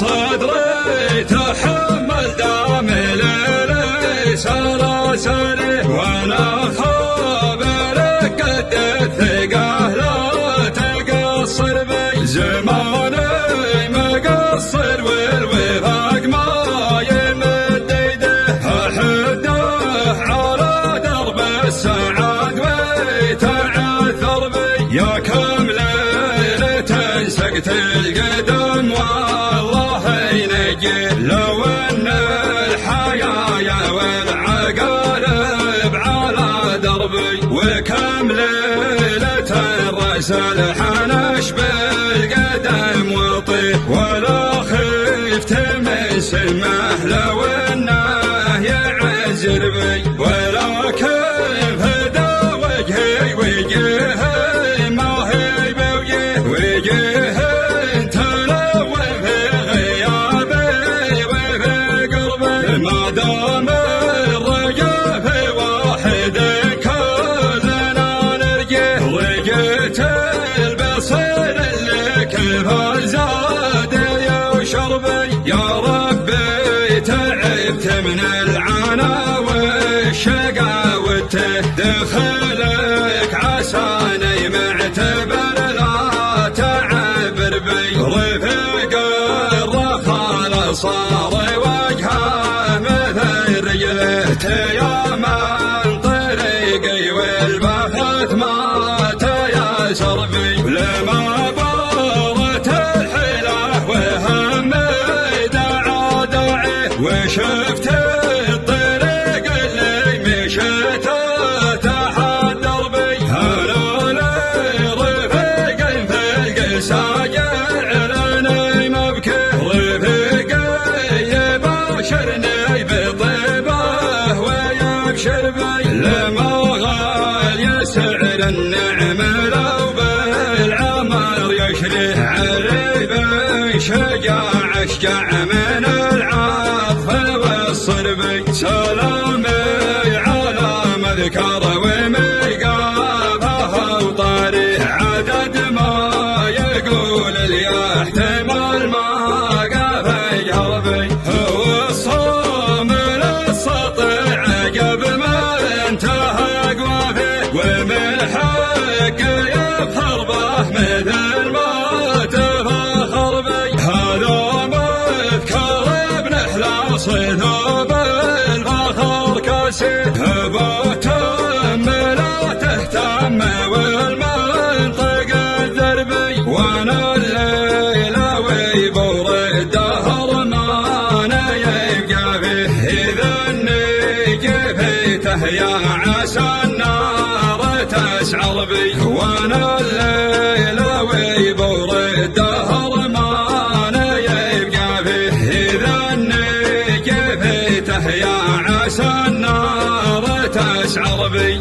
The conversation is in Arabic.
صدري تحمل دام ليلي سلاسلي وانا خابرك قد الثقة لا تقصر بي زماني مقصر والوفاق ما يمد يده احده على درب السعاد ويتعثر بي يا كم ليلة سقت القدم والله ينجي لو ان الحياة والعقارب على دربي وكم ليلة الرسل حنش بالقدم وطيح ولا خفت من سمه لو انه يعزر بي ولا كيف هدى وجهي وجهي ما هي بوجه وجهي ما دام الرجاء في واحد كلنا نرجع لقيت البصير اللي كيف زاد يا شربي يا ربي تعبت من العنا والشقاوة دخلك عساني معتبر لا تعبر بي رفيق الرخال صار يا من طريقي والبحث ما تيسر بي لما بارت الحيلة وهمي دعا داعي وشفت الطريق اللي مشيته تحضر بي هلا لي رفيق في القسا جعلني مبكي رفيقي يباشرني بطيبه شربي لما غال يسعر النعم لو بالعمر يشري عريبي شجاع اشجع من العطف والصربي سلامي على مذكر وميقافه وطاري عدد ما يقول اللي يحتمل ما قافي قلبي هو الصوم للسطع عقب ما انتهى قوافي ومن حق يفخر به مثل ما تفخر بي هذا مذكر ابن احلاص ثوب الفخر كاسي بتم لا تهتم والمنطق الذربي وانا الليله ويبور الدهر ما انا يبقى فيه اذا يا عسى النار تسعر بي وانا الليله ويبور الدهر ما انا يبقى فيه اذا اني جفيته يا عسى النار تسعر بي